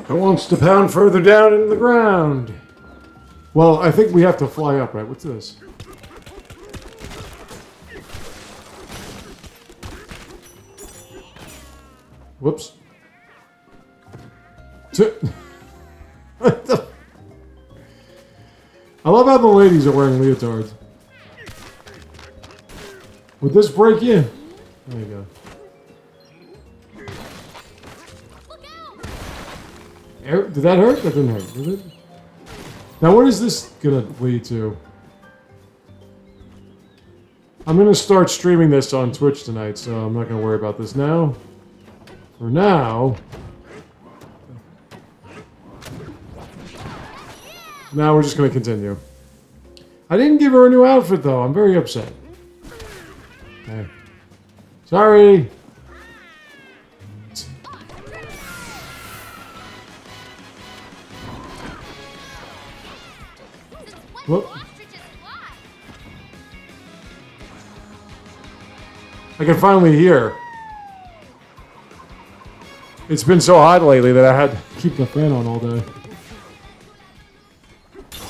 It wants to pound further down into the ground. Well, I think we have to fly up, right? What's this? Whoops. What the? I love how the ladies are wearing leotards. Would this break you? There you go. Did that hurt? That didn't hurt, did it? Now, what is this gonna lead to? I'm gonna start streaming this on Twitch tonight, so I'm not gonna worry about this now. For now... Now we're just gonna continue. I didn't give her a new outfit, though. I'm very upset. Okay. Sorry! Whoop. I can finally hear. It's been so hot lately that I had to keep the fan on all day.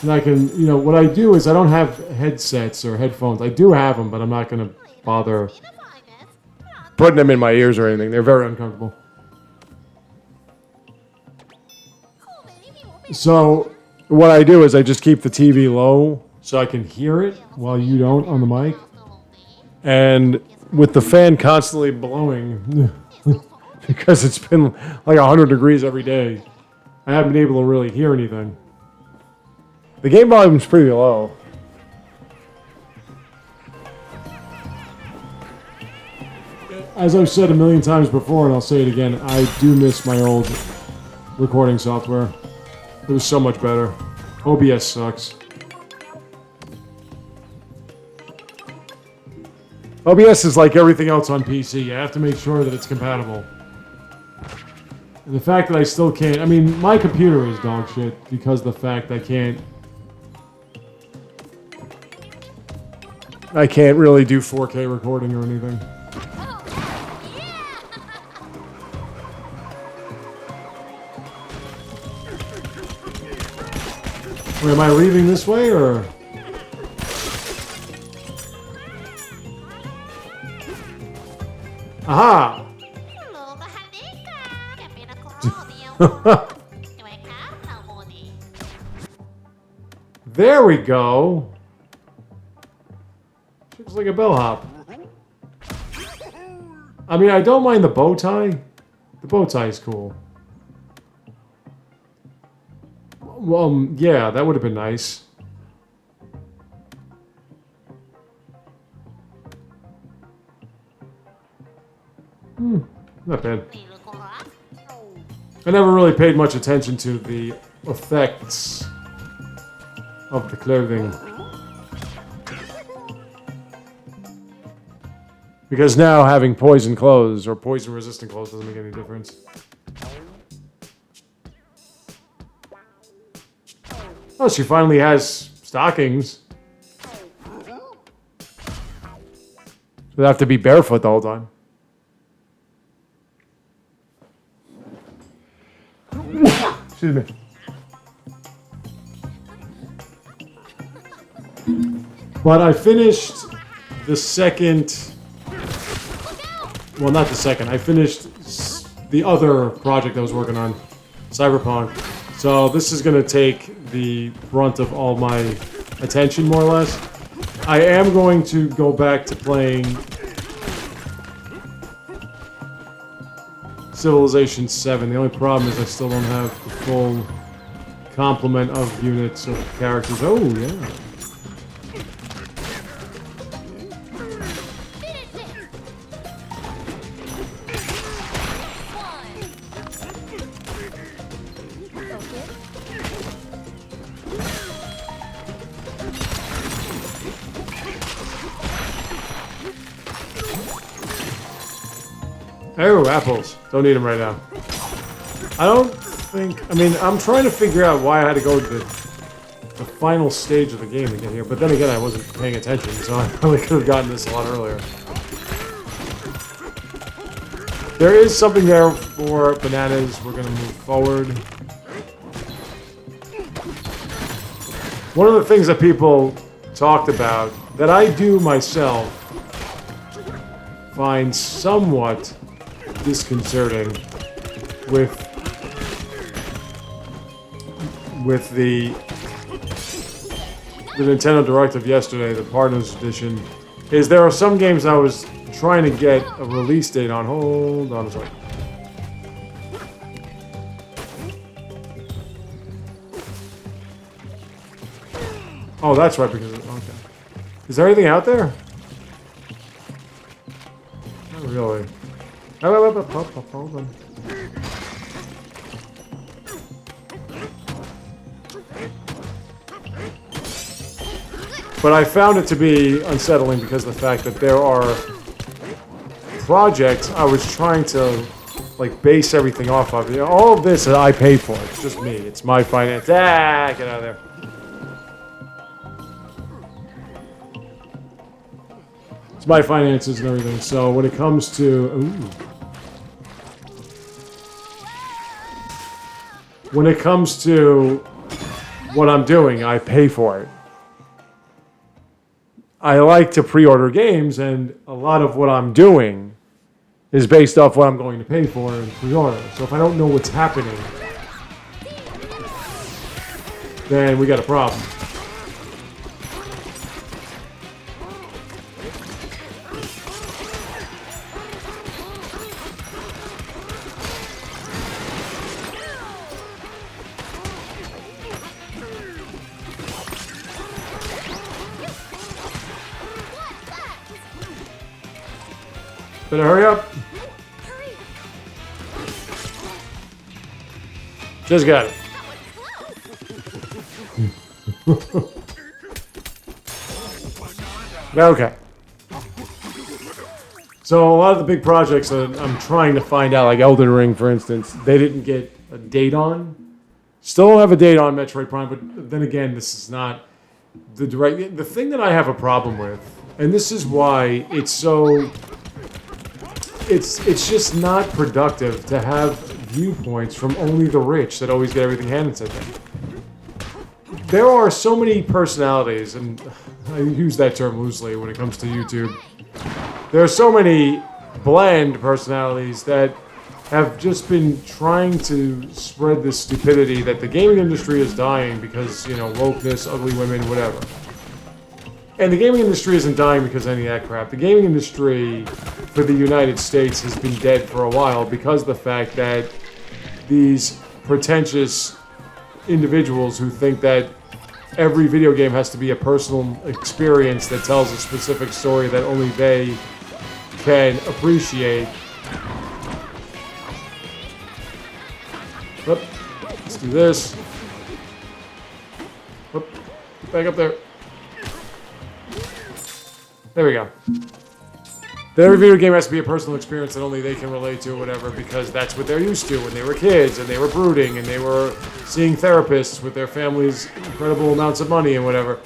And I can, you know, what I do is I don't have headsets or headphones. I do have them, but I'm not going to bother putting them in my ears or anything. They're very uncomfortable. So... what I do is I just keep the TV low so I can hear it while you don't on the mic. And with the fan constantly blowing, because it's been like 100 degrees every day, I haven't been able to really hear anything. The game volume's pretty low. As I've said a million times before, and I'll say it again, I do miss my old recording software. It was so much better. OBS sucks. OBS is like everything else on PC. You have to make sure that it's compatible. And the fact that I still can't... I mean, my computer is dog shit because of the fact I can't really do 4K recording or anything. Wait, am I leaving this way, or...? Aha! There we go! Looks like a bellhop. I mean, I don't mind the bow tie. The bow tie is cool. Well, yeah, that would have been nice. Not bad. I never really paid much attention to the effects of the clothing. Because now having poison clothes or poison resistant clothes doesn't make any difference. Oh, she finally has stockings. They have to be barefoot the whole time. Excuse me. But I finished the second... Well, not the second. I finished the other project I was working on, Cyberpunk. So this is going to take the brunt of all my attention, more or less. I am going to go back to playing Civilization 7. The only problem is I still don't have the full complement of units of characters. Oh, yeah. Oh, apples. Don't need them right now. I don't think... I mean, I'm trying to figure out why I had to go to the final stage of the game to get here. But then again, I wasn't paying attention, so I probably could have gotten this a lot earlier. There is something there for bananas. We're going to move forward. One of the things that people talked about, that I do myself, find somewhat disconcerting with the Nintendo Direct of yesterday, the Partners Edition, is there are some games I was trying to get a release date on. Hold on a second. Oh, that's right, because... Okay. Is there anything out there? Not really. Hold on. But I found it to be unsettling because of the fact that there are projects I was trying to like base everything off of. You know, all of this that I paid for. It's just me. It's my finance. Ah, get out of there. It's my finances and everything. So when it comes to... Ooh. When it comes to what I'm doing, I pay for it. I like to pre-order games, and a lot of what I'm doing is based off what I'm going to pay for in pre-order. So if I don't know what's happening, then we got a problem. Better hurry up. Just got it. Okay. So a lot of the big projects that I'm trying to find out, like Elden Ring, for instance, they didn't get a date on. Still don't have a date on Metroid Prime, but then again, this is not the direct... The thing that I have a problem with, and this is why it's so... It's just not productive to have viewpoints from only the rich that always get everything handed to them. There are so many personalities, and I use that term loosely when it comes to YouTube. There are so many bland personalities that have just been trying to spread this stupidity that the gaming industry is dying because, you know, wokeness, ugly women, whatever. And the gaming industry isn't dying because of any of that crap. The gaming industry for the United States has been dead for a while because of the fact that these pretentious individuals who think that every video game has to be a personal experience that tells a specific story that only they can appreciate. Oop, let's do this. Oop, get back up there. There we go. That every video game has to be a personal experience that only they can relate to or whatever because that's what they're used to when they were kids and they were brooding and they were seeing therapists with their family's incredible amounts of money and whatever.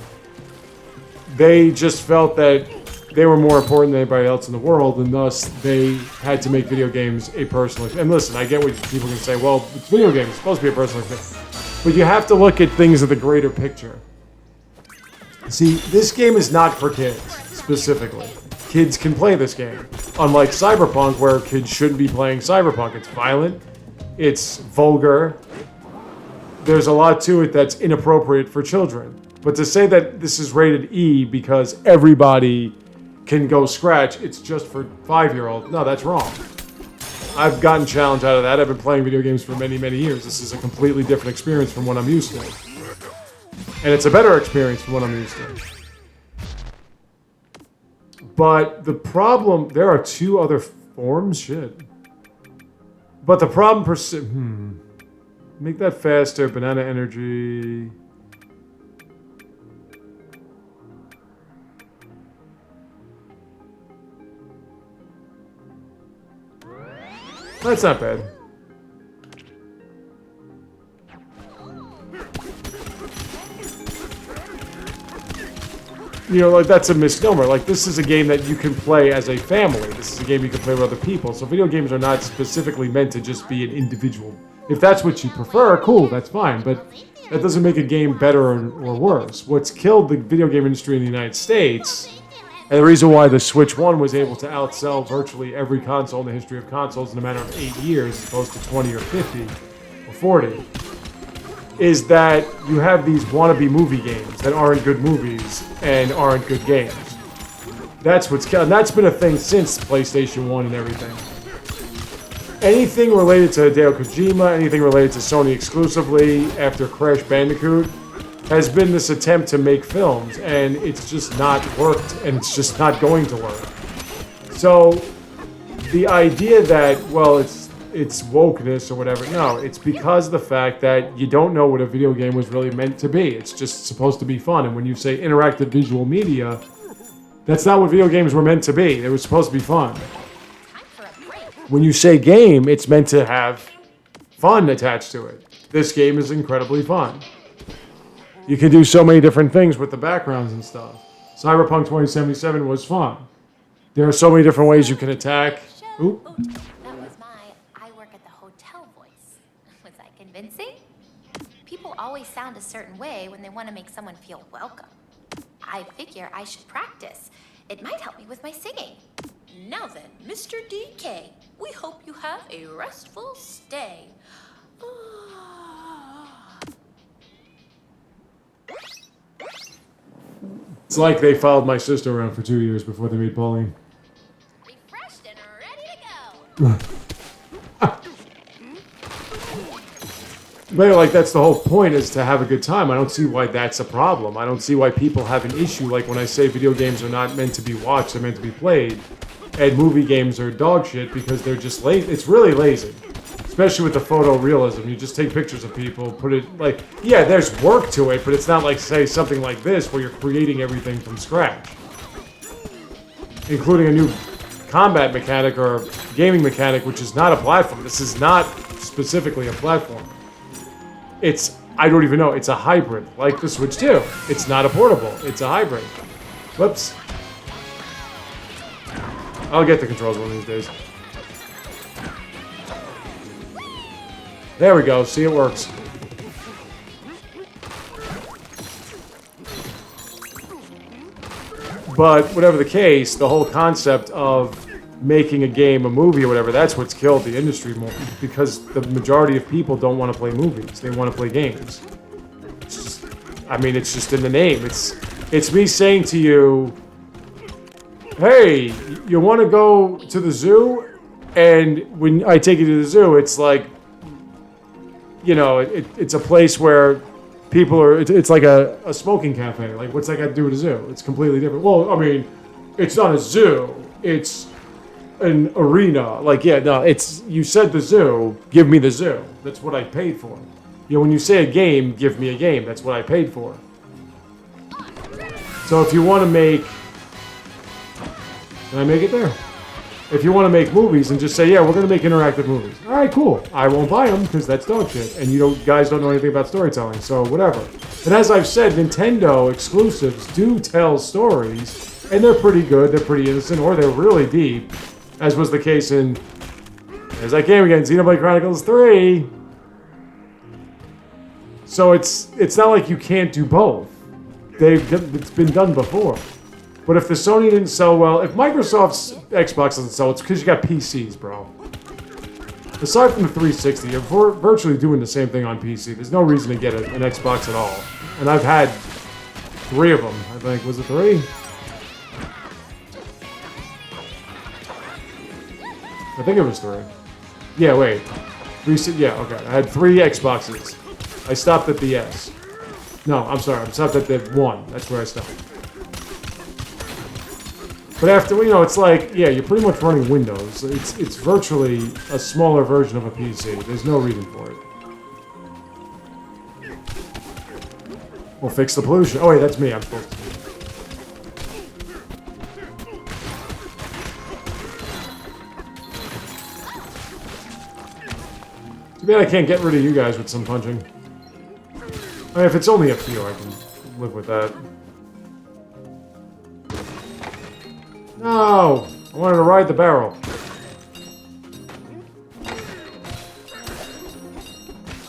They just felt that they were more important than anybody else in the world and thus they had to make video games a personal experience. And listen, I get what people can say, well, it's video games, it's supposed to be a personal experience. But you have to look at things of the greater picture. See, this game is not for kids, specifically. Kids can play this game. Unlike Cyberpunk, where kids shouldn't be playing Cyberpunk. It's violent, it's vulgar, there's a lot to it that's inappropriate for children. But to say that this is rated E because everybody can go scratch, it's just for 5-year-olds, no, that's wrong. I've gotten challenged out of that. I've been playing video games for many, many years. This is a completely different experience from what I'm used to. And it's a better experience from what I'm used to. But the problem... There are 2 other forms? Shit. But the problem... Make that faster. Banana energy... That's not bad. you know, like that's a misnomer. Like this is a game that you can play as a family. This is a game you can play with other people. So video games are not specifically meant to just be an individual. If that's what you prefer, cool, that's fine. But that doesn't make a game better or worse. What's killed the video game industry in the United States, and the reason why the Switch 1 was able to outsell virtually every console in the history of consoles in a matter of 8 years, as opposed to 20 or 50 or 40, is that you have these wannabe movie games that aren't good movies and aren't good games. That's what's killed. And that's been a thing since PlayStation 1 and everything. Anything related to Hideo Kojima, anything related to Sony exclusively after Crash Bandicoot, has been this attempt to make films, and it's just not worked, and it's just not going to work. So, the idea that, well, it's wokeness or whatever, no, it's because of the fact that you don't know what a video game was really meant to be. It's just supposed to be fun, and when you say interactive visual media, that's not what video games were meant to be. They were supposed to be fun. When you say game, it's meant to have fun attached to it. This game is incredibly fun. You can do so many different things with the backgrounds and stuff. Cyberpunk 2077 was fun. There are so many different ways you can attack. Oop. That was my I work at the hotel voice. Was I convincing? People always sound a certain way when they want to make someone feel welcome. I figure I should practice. It might help me with my singing. Now then, Mr. DK, we hope you have a restful stay. It's like they followed my sister around for 2 years before they made Pauline. Refreshed and ready to go. But like that's the whole point, is to have a good time. I don't see why that's a problem. I don't see why people have an issue. Like when I say video games are not meant to be watched, they're meant to be played. And movie games are dog shit because they're just lazy. It's really lazy. Especially with the photorealism. You just take pictures of people, put it like, yeah, there's work to it, but it's not like, say, something like this where you're creating everything from scratch. Including a new combat mechanic or gaming mechanic, which is not a platform. This is not specifically a platform. It's, I don't even know, it's a hybrid, like the Switch 2. It's not a portable, it's a hybrid. Whoops. I'll get the controls one of these days. There we go, see, it works. But whatever the case, the whole concept of making a game a movie or whatever, that's what's killed the industry more, because the majority of people don't want to play movies. They want to play games. It's just, I mean, it's just in the name. It's me saying to you, hey, you want to go to the zoo? And when I take you to the zoo, it's like, you know, it's a place where people are, it's like a smoking cafe. Like, what's that got to do with a zoo? It's completely different. Well, I mean, it's not a zoo. It's an arena. Like, yeah, no, it's, you said the zoo, give me the zoo. That's what I paid for. You know, when you say a game, give me a game. That's what I paid for. So if you want to make, can I make it there? If you want to make movies and just say, yeah, we're going to make interactive movies. All right, cool. I won't buy them because that's dog shit. And you guys don't know anything about storytelling, so whatever. And as I've said, Nintendo exclusives do tell stories, and they're pretty good, they're pretty innocent, or they're really deep, as was the case in, there's that game again, Xenoblade Chronicles 3. So it's not like you can't do both. It's been done before. But if the Sony didn't sell well, if Microsoft's Xbox doesn't sell, it's because you got PCs, bro. Aside from the 360, you're virtually doing the same thing on PC. There's no reason to get an Xbox at all. And I've had 3 of them, I think. Was it 3? I think it was 3. Yeah, wait. Yeah, okay. I had 3 Xboxes. I stopped at the S. No, I'm sorry. I stopped at the 1. That's where I stopped. But after, you know, it's like, yeah, you're pretty much running Windows. It's virtually a smaller version of a PC. There's no reason for it. We'll fix the pollution. Oh, wait, that's me. I'm supposed to. Too bad I can't get rid of you guys with some punching. I mean, if it's only a few, I can live with that. No! I wanted to ride the barrel.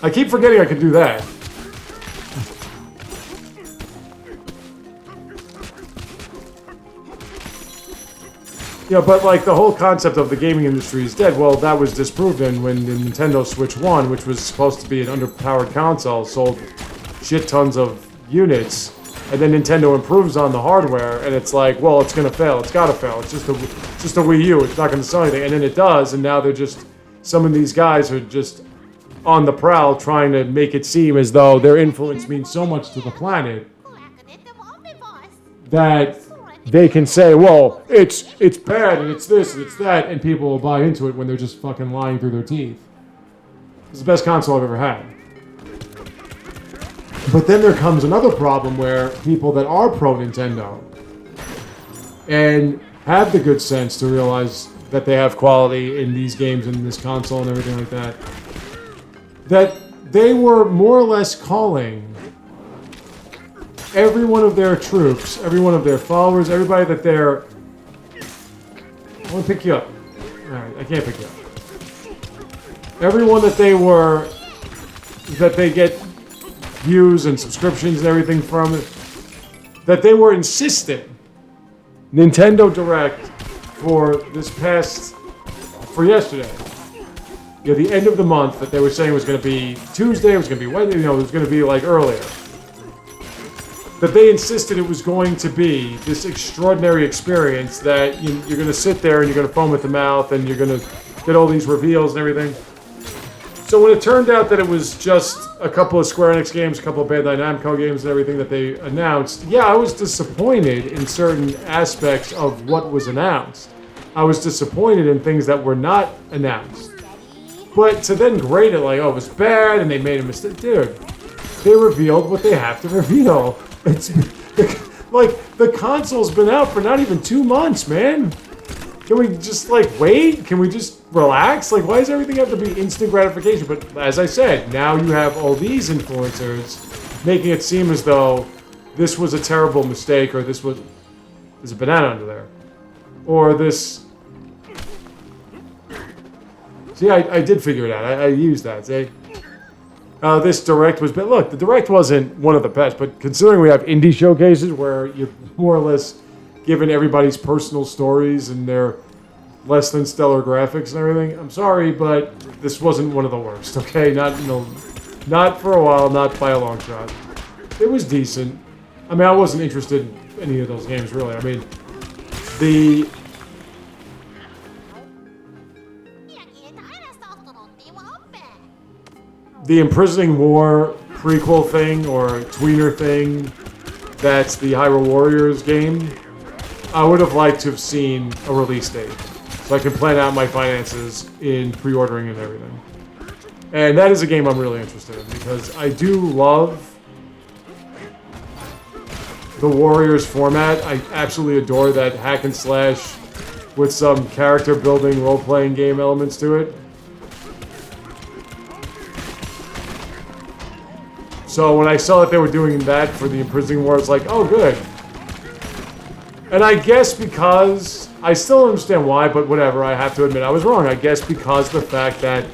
I keep forgetting I could do that. Yeah, but like the whole concept of the gaming industry is dead. Well, that was disproven when the Nintendo Switch 1, which was supposed to be an underpowered console, sold shit tons of units, and then Nintendo improves on the hardware, and it's like, well, it's gonna fail. It's gotta fail. It's just a Wii U. It's not gonna sell anything, and then it does, and now they're just some of these guys are just on the prowl, trying to make it seem as though their influence means so much to the planet that they can say, well, it's bad and it's this and it's that, and people will buy into it when they're just fucking lying through their teeth. It's the best console I've ever had. But then there comes another problem where people that are pro Nintendo and have the good sense to realize that they have quality in these games and in this console and everything like that, that they were more or less calling every one of their troops, every one of their followers, everybody that they're... I want to pick you up. Alright, I can't pick you up. Everyone that they were... that they get views and subscriptions and everything from it, that they were insisting Nintendo Direct for this past... for yesterday. Yeah, the end of the month that they were saying was going to be Tuesday, it was going to be Wednesday, it was going to be like earlier. That they insisted it was going to be this extraordinary experience that you're going to sit there and you're going to foam at the mouth and you're going to get all these reveals and everything. So when it turned out that it was just a couple of Square Enix games, a couple of Bandai Namco games and everything that they announced, yeah, I was disappointed in certain aspects of what was announced. I was disappointed in things that were not announced. But to then grade it like, oh, it was bad and they made a mistake. Dude, they revealed what they have to reveal. It's like the console's been out for not even 2 months, man. Can we just like wait? Can we just relax? Like, why does everything have to be instant gratification? But as I said, now you have all these influencers making it seem as though this was a terrible mistake, or there's a banana under there, or this. See, I did figure it out. I used that. See. This Direct was... But look, the Direct wasn't one of the best, but considering we have indie showcases where you're more or less given everybody's personal stories and their less than stellar graphics and everything, I'm sorry, but this wasn't one of the worst, okay? Not for a while, not by a long shot. It was decent. I mean, I wasn't interested in any of those games, really. I mean, the Imprisoning War prequel thing, or tweener thing, that's the Hyrule Warriors game, I would have liked to have seen a release date, so I can plan out my finances in pre-ordering and everything. And that is a game I'm really interested in, because I do love the Warriors format. I absolutely adore that hack and slash with some character building, role-playing game elements to it. So when I saw that they were doing that for the Imprisoning War, I was like, oh, good. And I guess because, I still don't understand why, but whatever, I have to admit I was wrong. I guess because the fact that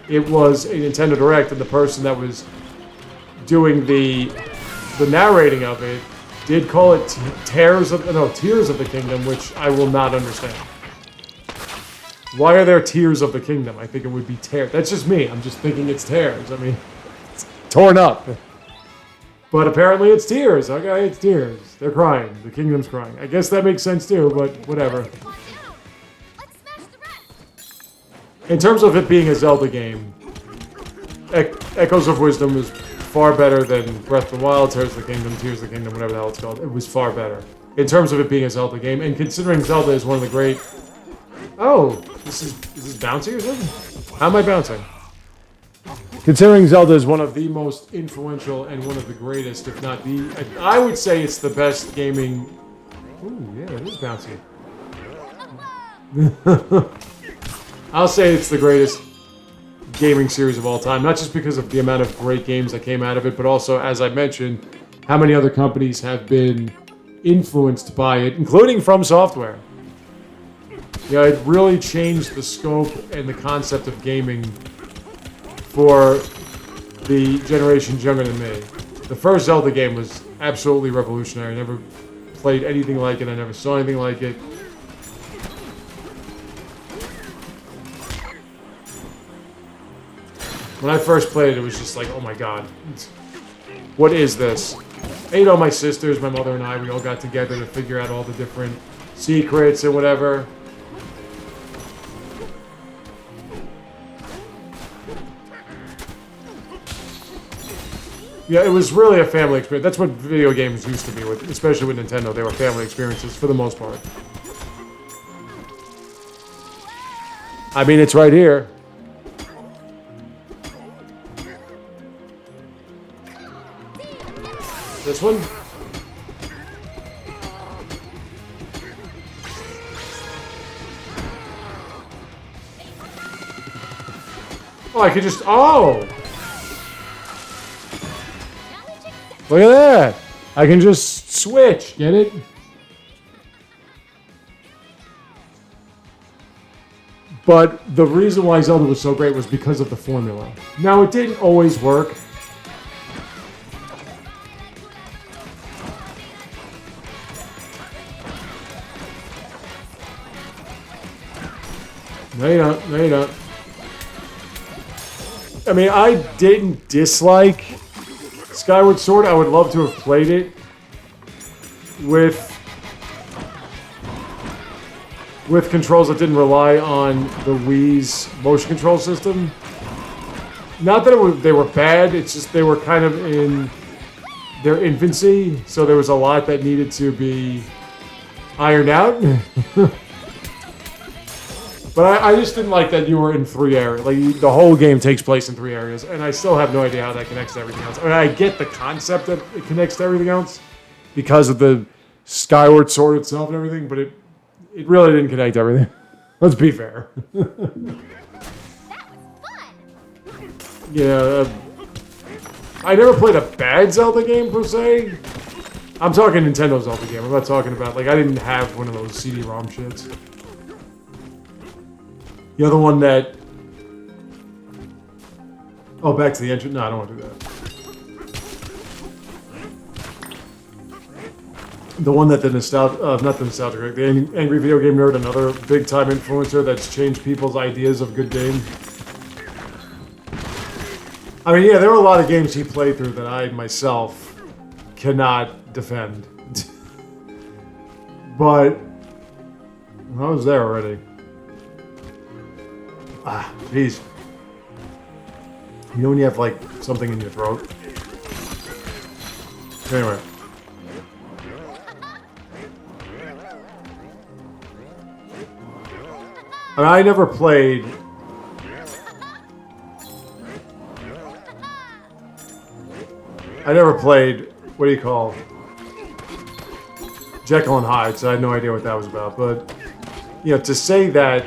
it was a Nintendo Direct and the person that was doing the narrating of it did call it Tears of the Kingdom, which I will not understand. Why are there Tears of the Kingdom? I think it would be Tears. That's just me. I'm just thinking it's Tears. I mean, it's torn up. But apparently it's tears. Okay, it's tears. They're crying. The kingdom's crying. I guess that makes sense too, but whatever. In terms of it being a Zelda game, Echoes of Wisdom is far better than Breath of the Wild, Tears of the Kingdom, whatever the hell it's called. It was far better. In terms of it being a Zelda game, and considering Zelda is one of the great... Oh, is this bouncy or something? How am I bouncing? Considering Zelda is one of the most influential and one of the greatest, if not the... I would say it's the best gaming... Ooh, yeah, it is bouncy. I'll say it's the greatest gaming series of all time, not just because of the amount of great games that came out of it, but also, as I mentioned, how many other companies have been influenced by it, including From Software. Yeah, it really changed the scope and the concept of gaming for the generations younger than me. The first Zelda game was absolutely revolutionary. I never played anything like it. I never saw anything like it. When I first played it, it was just like, oh my god. What is this? And, you know, my sisters, my mother and I, we all got together to figure out all the different secrets and whatever. Yeah, it was really a family experience. That's what video games used to be, with, especially with Nintendo. They were family experiences for the most part. I mean, it's right here. This one? Oh, I could just... Oh! Look at that! I can just switch, get it? But the reason why Zelda was so great was because of the formula. Now, it didn't always work. No, you don't. No, you don't. I mean, I didn't dislike Skyward Sword. I would love to have played it with controls that didn't rely on the Wii's motion control system. Not that they were bad, it's just they were kind of in their infancy, so there was a lot that needed to be ironed out. But I just didn't like that you were in 3 areas. Like, the whole game takes place in 3 areas, and I still have no idea how that connects to everything else. I mean, I get the concept that it connects to everything else because of the Skyward Sword itself and everything, but it really didn't connect to everything. Let's be fair. That was fun. Yeah, I never played a bad Zelda game, per se. I'm talking Nintendo Zelda game. I'm not talking about, like, I didn't have one of those CD-ROM shits. The other one that... Oh, back to the entrance? No, I don't want to do that. The one that the nostalgia... not the nostalgia, the Angry Video Game Nerd, another big-time influencer that's changed people's ideas of good game. I mean, yeah, there were a lot of games he played through that I, myself, cannot defend. But... I was there already. Ah, jeez. You know when you have, like, something in your throat? Anyway. I mean, I never played... what do you call... Jekyll and Hyde, so I had no idea what that was about. But, you know, to say that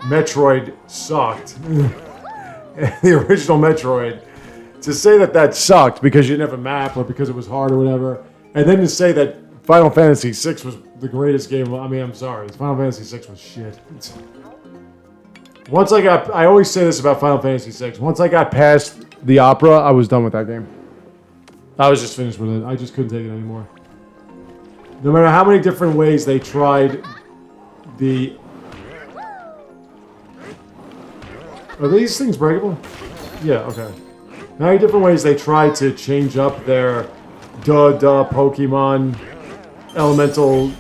Metroid sucked. The original Metroid. To say that that sucked because you didn't have a map or because it was hard or whatever. And then to say that Final Fantasy VI was the greatest game. I mean, I'm sorry. Final Fantasy VI was shit. I always say this about Final Fantasy VI. Once I got past the opera, I was done with that game. I was just finished with it. I just couldn't take it anymore. No matter how many different ways they tried the... Are these things breakable? Yeah, okay. How many different ways they tried to change up their Pokemon elemental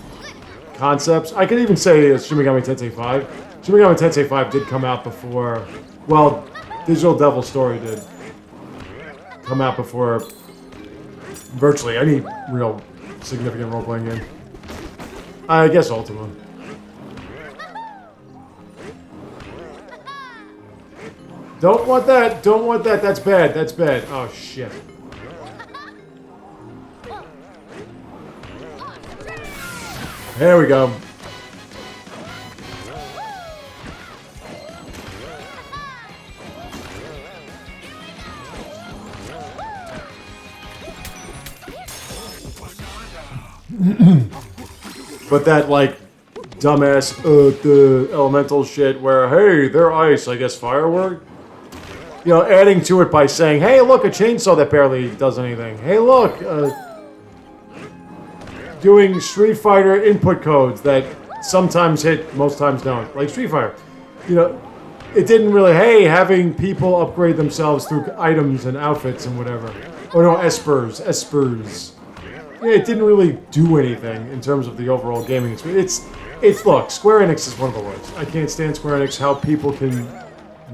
concepts. I could even say Shin Megami Tensei 5. Shin Megami Tensei 5 did come out before... Well, Digital Devil Story did come out before virtually any real significant role-playing game. I guess Ultima. Don't want that. Don't want that. That's bad. That's bad. Oh, shit. There we go. But that, like, dumbass the elemental shit where, hey, they're ice, I guess firework. You know, adding to it by saying, hey, look, a chainsaw that barely does anything. Hey, look, doing Street Fighter input codes that sometimes hit, most times don't. Like Street Fighter. You know, it didn't really, hey, having people upgrade themselves through items and outfits and whatever. Or no, espers. Yeah, it didn't really do anything in terms of the overall gaming experience. Look, Square Enix is one of the worst. I can't stand Square Enix, how people can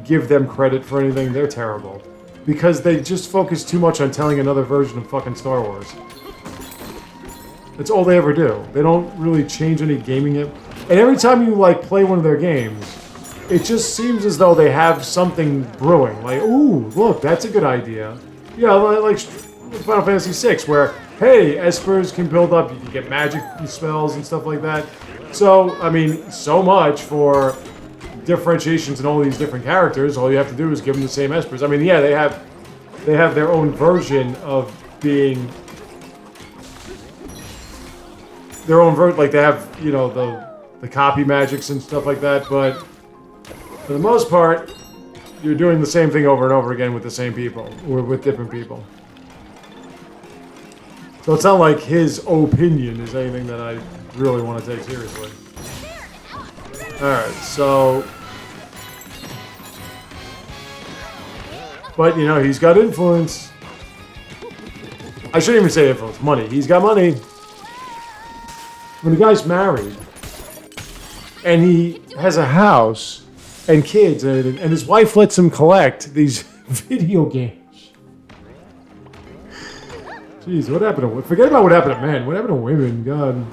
give them credit for anything. They're terrible. Because they just focus too much on telling another version of fucking Star Wars. That's all they ever do. They don't really change any gaming it. And every time you, like, play one of their games, it just seems as though they have something brewing. Like, ooh, look, that's a good idea. Yeah, like Final Fantasy VI, where, hey, espers can build up, you can get magic spells and stuff like that. So, I mean, so much for differentiations in all these different characters. All you have to do is give them the same espers. I mean, yeah, they have their own version of being their own version. Like they have, you know, the copy magics and stuff like that. But for the most part, you're doing the same thing over and over again with the same people or with different people. So it's not like his opinion is anything that I really want to take seriously. Alright, so... But, you know, he's got influence. I shouldn't even say influence. Money. He's got money. When the guy's married, and he has a house, and kids, and everything, and his wife lets him collect these video games. Jeez, what happened to... Forget about what happened to men. What happened to women? God.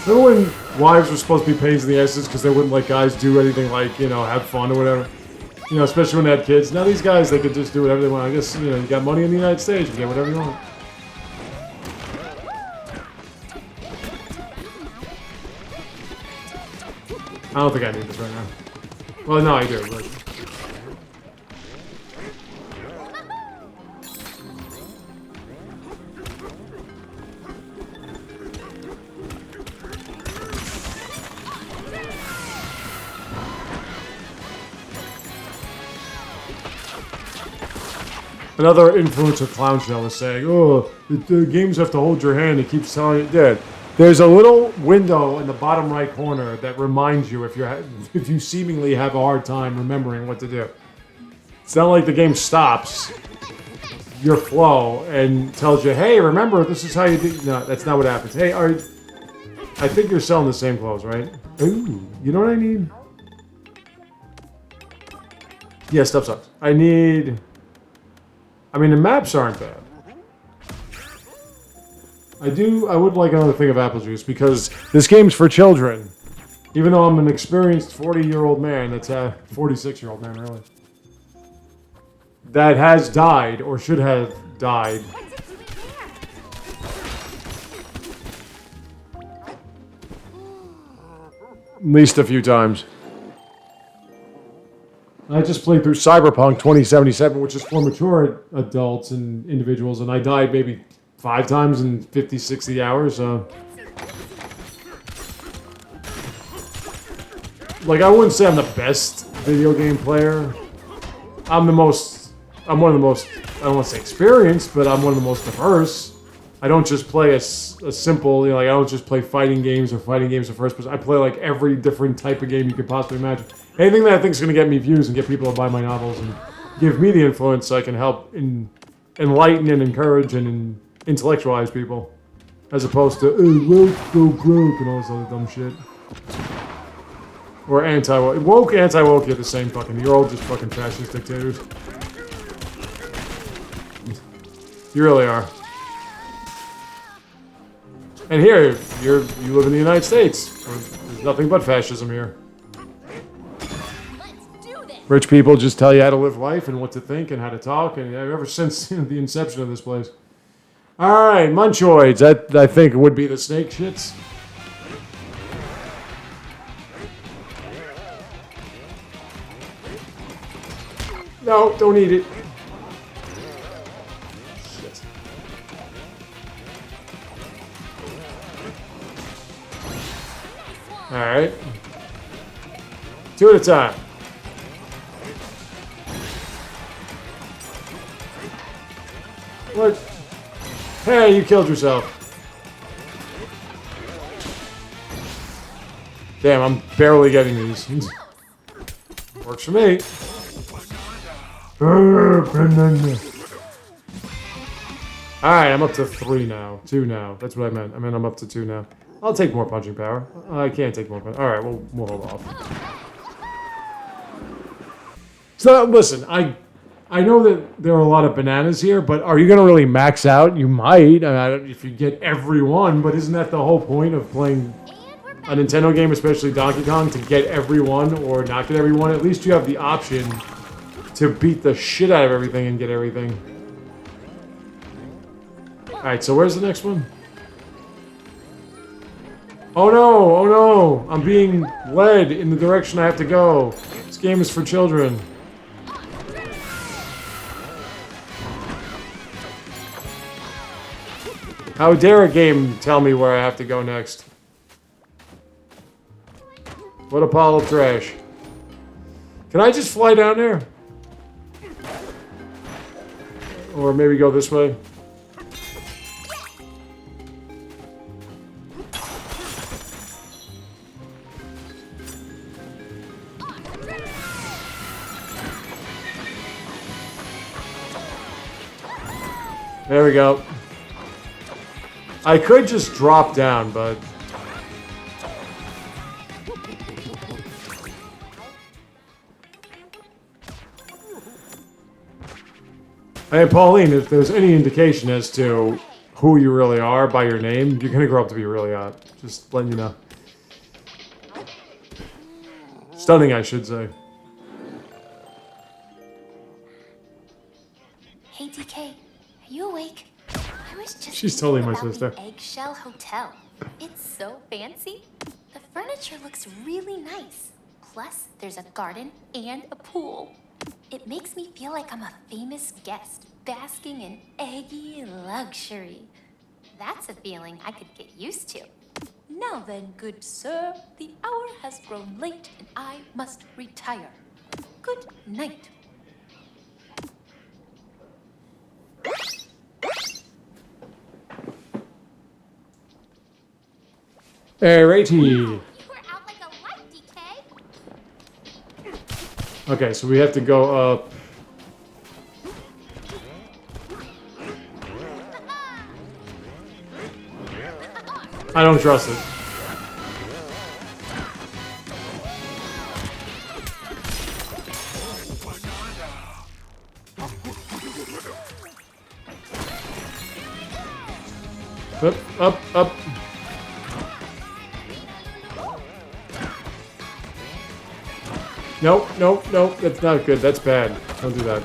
Remember when wives were supposed to be pains in the asses because they wouldn't let guys do anything like, you know, have fun or whatever? You know, especially when they had kids. Now these guys, they could just do whatever they want. I guess, you know, you got money in the United States, you get whatever you want. I don't think I need this right now. Well, no, I do, but... Another influencer clown show is saying, oh, the games have to hold your hand. It keeps telling you dead. There's a little window in the bottom right corner that reminds you if you seemingly have a hard time remembering what to do. It's not like the game stops your flow and tells you, hey, remember, this is how you do... No, that's not what happens. Hey, I think you're selling the same clothes, right? Ooh, you know what I need? Yeah, stuff sucks. I mean, the maps aren't bad. I would like another thing of apple juice because this game's for children. Even though I'm an experienced 40-year-old man, that's a 46-year-old man, really. That has died, or should have died. At least a few times. I just played through Cyberpunk 2077, which is for mature adults and individuals, and I died maybe 5 times in 50, 60 hours. Like, I wouldn't say I'm the best video game player. I'm one of the most, I don't want to say experienced, but I'm one of the most diverse. I don't just play a simple, you know, like I don't just play fighting games or fighting games in first person. I play like every different type of game you could possibly imagine. Anything that I think is going to get me views and get people to buy my novels and give me the influence so I can help enlighten and encourage and intellectualize people. As opposed to, woke, go broke, and all this other dumb shit. Or anti-woke. Woke, anti-woke, you're the same fucking, you're all just fucking fascist dictators. You really are. And here, you live in the United States. There's nothing but fascism here. Rich people just tell you how to live life and what to think and how to talk, and ever since the inception of this place. All right, Munchoids. That I think would be the snake shits. No, don't eat it. Shit. Alright. 2 at a time. What? Hey, you killed yourself. Damn, I'm barely getting these. Works for me. Alright, I'm up to 3 now. 2 now. That's what I meant. I meant I'm up to 2 now. I'll take more punching power. I can't take more punching. Alright, we'll hold off. So, listen, I know that there are a lot of bananas here, but are you going to really max out? You might, if you get every one, but isn't that the whole point of playing a Nintendo game, especially Donkey Kong, to get every one or not get every one? At least you have the option to beat the shit out of everything and get everything. Alright, so where's the next one? Oh no, oh no! I'm being led in the direction I have to go. This game is for children. How dare a game tell me where I have to go next? What a pile of trash. Can I just fly down there? Or maybe go this way? There we go. I could just drop down, but... Hey, Pauline, if there's any indication as to who you really are by your name, you're gonna grow up to be really hot. Just letting you know. Stunning, I should say. Hey, DK, are you awake? I was just She's totally my thinking about sister. the Eggshell Hotel. It's so fancy. The furniture looks really nice. Plus, there's a garden and a pool. It makes me feel like I'm a famous guest, basking in eggy luxury. That's a feeling I could get used to. Now then, good sir, the hour has grown late and I must retire. Good night. Alrighty. You were out like a light, DK. Okay, so we have to go up. I don't trust it. Up. Nope. That's not good. That's bad. Don't do that.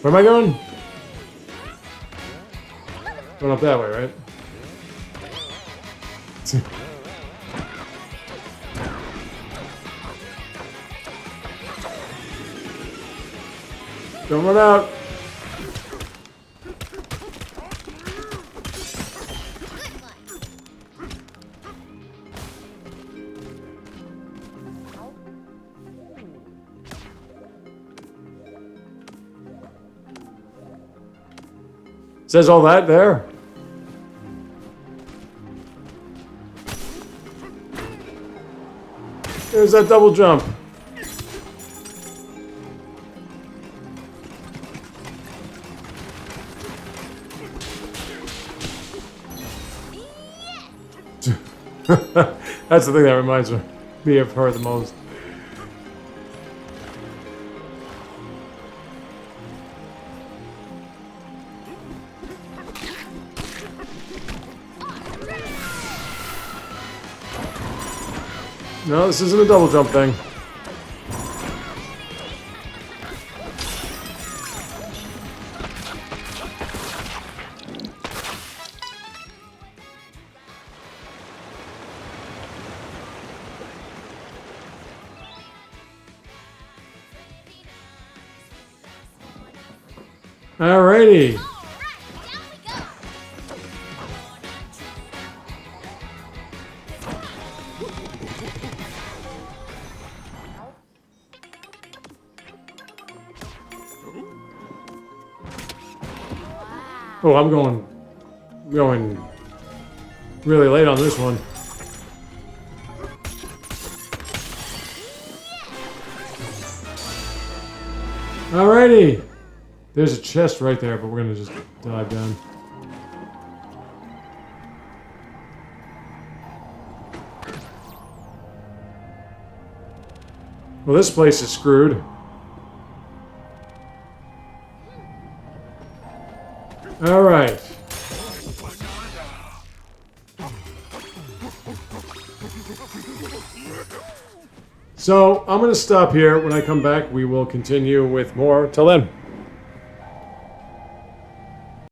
Where am I going? Going up that way, right? Don't run out. Says all that there. There's that double jump. That's the thing that reminds me of her the most. No, this isn't a double jump thing. Alrighty. Oh, I'm going really late on this one. Alrighty. There's a chest right there, but we're gonna just dive down. Well, this place is screwed. Alright. So, I'm going to stop here. When I come back, we will continue with more. Till then.